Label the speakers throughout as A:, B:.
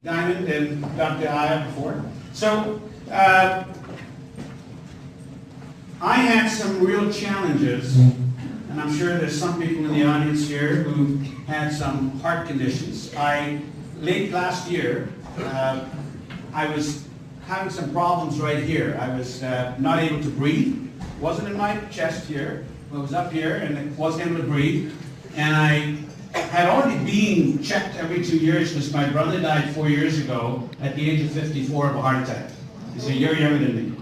A: Diamond and Dr. Aya before. So, I had some real challenges, and I'm sure there's some people in the audience here who had some heart conditions. Late last year, I was having some problems right here. I was not able to breathe. It wasn't in my chest here, it was up here, and it wasn't able to breathe. And I had already been checked every 2 years because my brother died 4 years ago at the age of 54 of a heart attack. He's a year younger than me,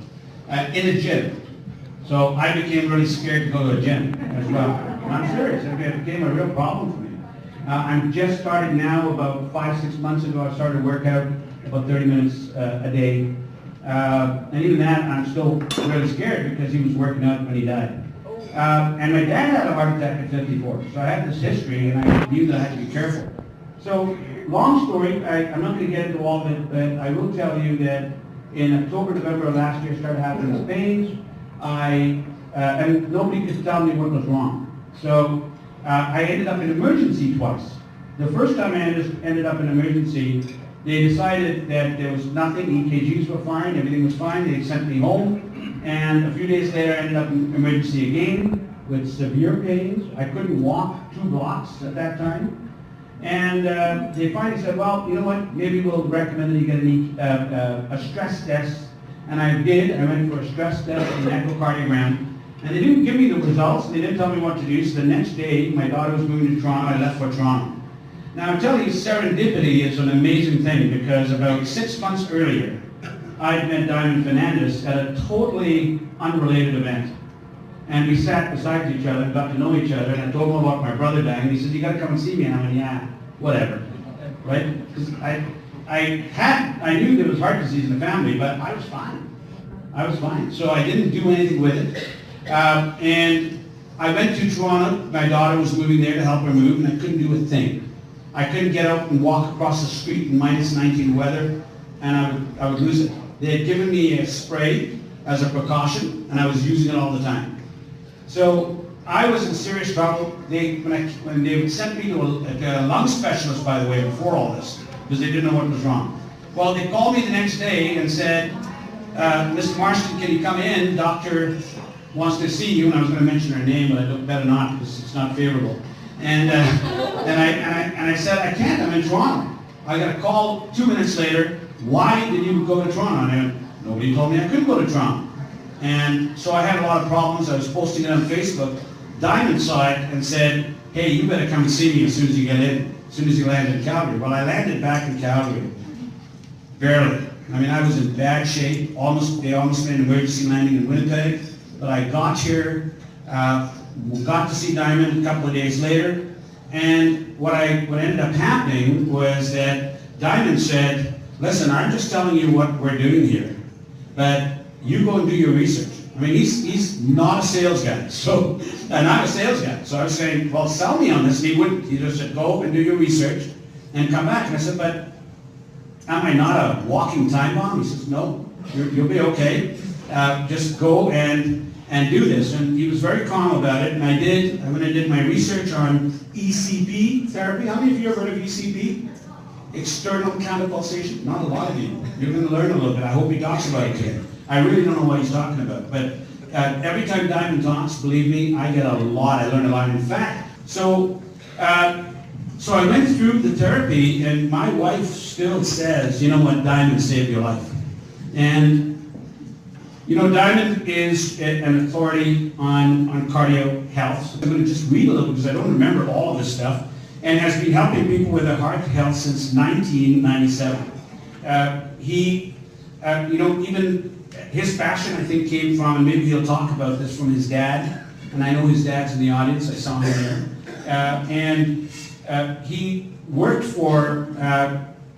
A: in a gym. So I became really scared to go to a gym as well. And I'm serious, it became a real problem for me. I'm just started now, about 5-6 months ago, I started to work out about 30 minutes a day. And even that, I'm still really scared because he was working out when he died. And my dad had a heart attack at 54, so I had this history, and I knew that I had to be careful. So, long story, I'm not going to get into all of it, but I will tell you that in October, November of last year, I started having these pains. And nobody could tell me what was wrong. So, I ended up in emergency twice. The first time I ended up in emergency, they decided that there was nothing, EKGs were fine, everything was fine, they sent me home. And a few days later, I ended up in emergency again with severe pains. I couldn't walk 2 blocks at that time. And they finally said, well, you know what, maybe we'll recommend that you get a stress test. And I did. I went for a stress test and an echocardiogram. And they didn't give me the results. They didn't tell me what to do. So the next day, my daughter was moving to Toronto. I left for Toronto. Now, I'm telling you, serendipity is an amazing thing because about 6 months earlier, I'd met Diamond Fernandez at a totally unrelated event. And we sat beside each other and got to know each other, and I told him about my brother dying, and he said, you gotta come and see me. And I went, yeah, whatever, right? Because I knew there was heart disease in the family, but I was fine. I was fine. So I didn't do anything with it. And I went to Toronto. My daughter was moving there to help her move, and I couldn't do a thing. I couldn't get out and walk across the street in minus 19 weather, and I would lose it. They had given me a spray as a precaution, and I was using it all the time. So I was in serious trouble. When they sent me to a lung specialist, by the way, before all this, because they didn't know what was wrong. Well, they called me the next day and said, Mr. Marston, can you come in? Doctor wants to see you. And I was going to mention her name, but I better not because it's not favorable. And I said, I can't. I'm in Toronto. I got a call 2 minutes later. Why did you go to Toronto? And nobody told me I couldn't go to Toronto. And so I had a lot of problems. I was posting it on Facebook. Diamond saw it and said, hey, you better come and see me as soon as you get in, as soon as you land in Calgary. Well, I landed back in Calgary. Barely. I mean, I was in bad shape. They almost made an emergency landing in Winnipeg. But I got here, got to see Diamond a couple of days later. And what ended up happening was that Diamond said, listen, I'm just telling you what we're doing here, but you go and do your research. I mean, he's not a sales guy, and I'm a sales guy. So I was saying, well, sell me on this. And he wouldn't. He just said, go and do your research and come back. And I said, but am I not a walking time bomb? He says, no, you'll be okay. Just go and do this. And he was very calm about it. And I did. When I did my research on ECP therapy, how many of you have heard of ECP? External counterpulsation. Not a lot of you. You're going to learn a little bit. I hope he talks about it today. I really don't know what he's talking about. But every time Diamond talks, believe me, I get a lot. I learn a lot. In fact, so I went through the therapy, and my wife still says, you know what, Diamond saved your life. And you know, Diamond is an authority on cardio health. I'm going to just read a little because I don't remember all of this stuff. And has been helping people with their heart health since 1997. Even his passion, I think, came from, and maybe he'll talk about this, from his dad. And I know his dad's in the audience. I saw him there. He worked for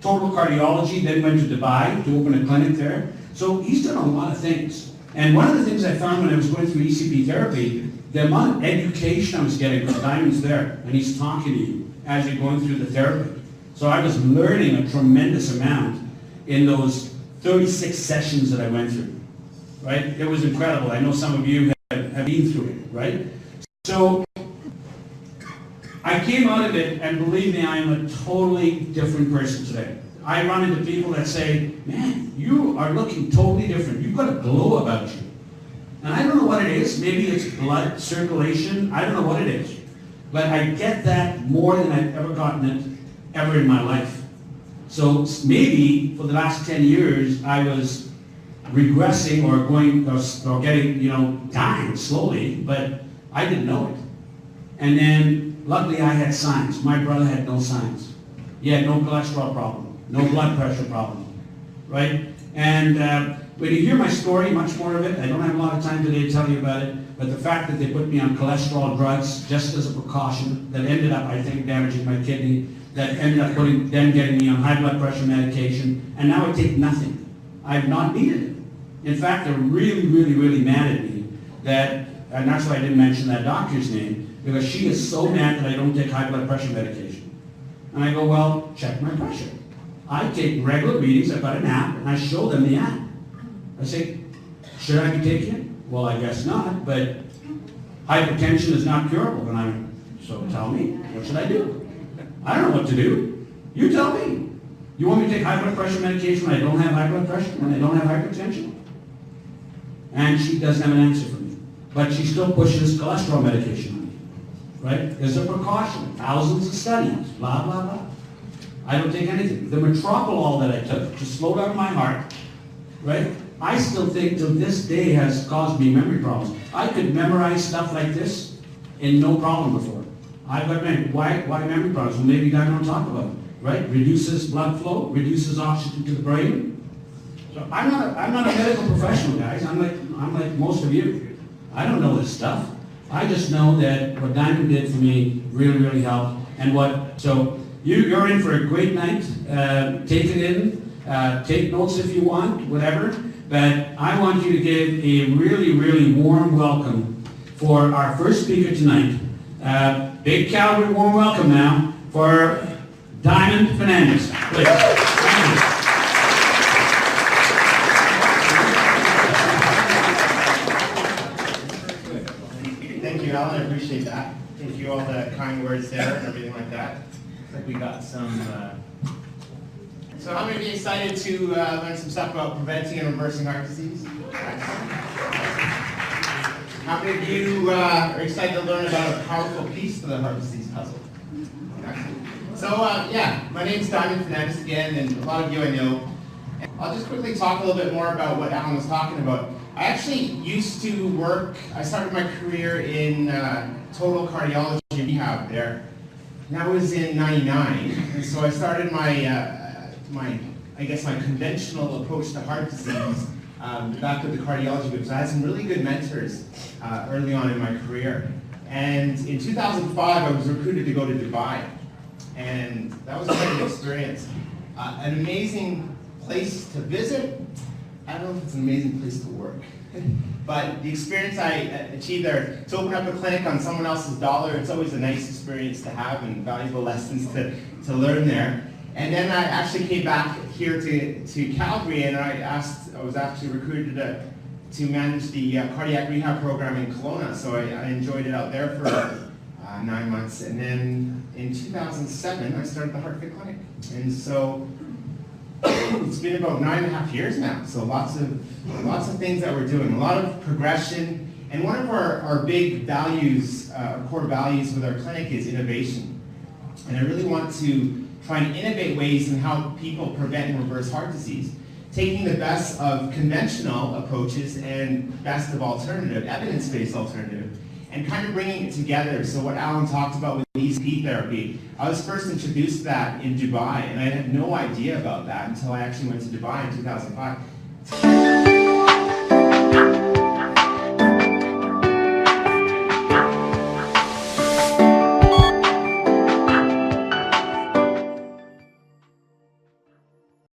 A: Total Cardiology, then went to Dubai to open a clinic there. So he's done a lot of things. And one of the things I found when I was going through ECP therapy, the amount of education I was getting, because Diamond's there, and he's talking to you as you're going through the therapy. So I was learning a tremendous amount in those 36 sessions that I went through, right? It was incredible. I know some of you have been through it, right? So I came out of it, and believe me, I am a totally different person today. I run into people that say, man, you are looking totally different. You've got a glow about you. And I don't know what it is. Maybe it's blood circulation. I don't know what it is. But I get that more than I've ever gotten it ever in my life. So maybe for the last 10 years, I was regressing or going or getting, dying slowly, but I didn't know it. And then luckily I had signs. My brother had no signs. He had no cholesterol problem, no blood pressure problem, right? And when you hear my story, much more of it, I don't have a lot of time today to tell you about it, but the fact that they put me on cholesterol drugs just as a precaution that ended up, I think, damaging my kidney, that ended up getting me on high blood pressure medication, and now I take nothing. I've not needed it. In fact, they're really, really, really mad at me that, and that's why I didn't mention that doctor's name, because she is so mad that I don't take high blood pressure medication. And I go, well, check my pressure. I take regular readings, I've got an app, and I show them the app. I say, should I be taking it? Well, I guess not, but hypertension is not curable. And so tell me, what should I do? I don't know what to do. You tell me. You want me to take high blood pressure medication when I don't have high blood pressure, when I don't have hypertension? And she doesn't have an answer for me. But she still pushes cholesterol medication on me, right? There's a precaution, thousands of studies, blah, blah, blah. I don't take anything. The metoprolol that I took to slow down my heart, right? I still think till this day has caused me memory problems. I could memorize stuff like this in no problem before. I've got memory. Why memory problems? Well, maybe I don't talk about it, right? Reduces blood flow, reduces oxygen to the brain. So I'm not a medical professional, guys. I'm like most of you. I don't know this stuff. I just know that what Diamond did for me really, really helped. And so you're in for a great night. Take it in. Take notes if you want, whatever. But I want you to give a really, really warm welcome for our first speaker tonight. Big Calgary warm welcome now for Diamond Fernandes. Please.
B: Thank you, Alan. I appreciate that. Thank you, all the kind words there and everything like that. Looks like we got some. So how many of you excited to learn some stuff about preventing and reversing heart disease? How many of you are excited to learn about a powerful piece of the heart disease puzzle? So yeah, my name's Diamond Fernandes again, and a lot of you I know. I'll just quickly talk a little bit more about what Alan was talking about. I actually used to work, I started my career in total cardiology rehab there. And that was in '99, and so I started my conventional approach to heart disease back with the cardiology group. So I had some really good mentors early on in my career. And in 2005, I was recruited to go to Dubai. And that was quite an experience. An amazing place to visit. I don't know if it's an amazing place to work. But the experience I achieved there, to open up a clinic on someone else's dollar, it's always a nice experience to have and valuable lessons to learn there. And then I actually came back here to Calgary, and I was actually recruited to manage the cardiac rehab program in Kelowna. So I enjoyed it out there for 9 months. And then in 2007, I started the HeartFit Clinic. And so it's been about 9.5 years now. So lots of things that we're doing, a lot of progression. And one of our big values, our core values with our clinic is innovation. And I really want to try and innovate ways in how people prevent and reverse heart disease, taking the best of conventional approaches and best of alternative, evidence-based alternative, and kind of bringing it together. So what Alan talked about with ECP therapy, I was first introduced to that in Dubai, and I had no idea about that until I actually went to Dubai in 2005.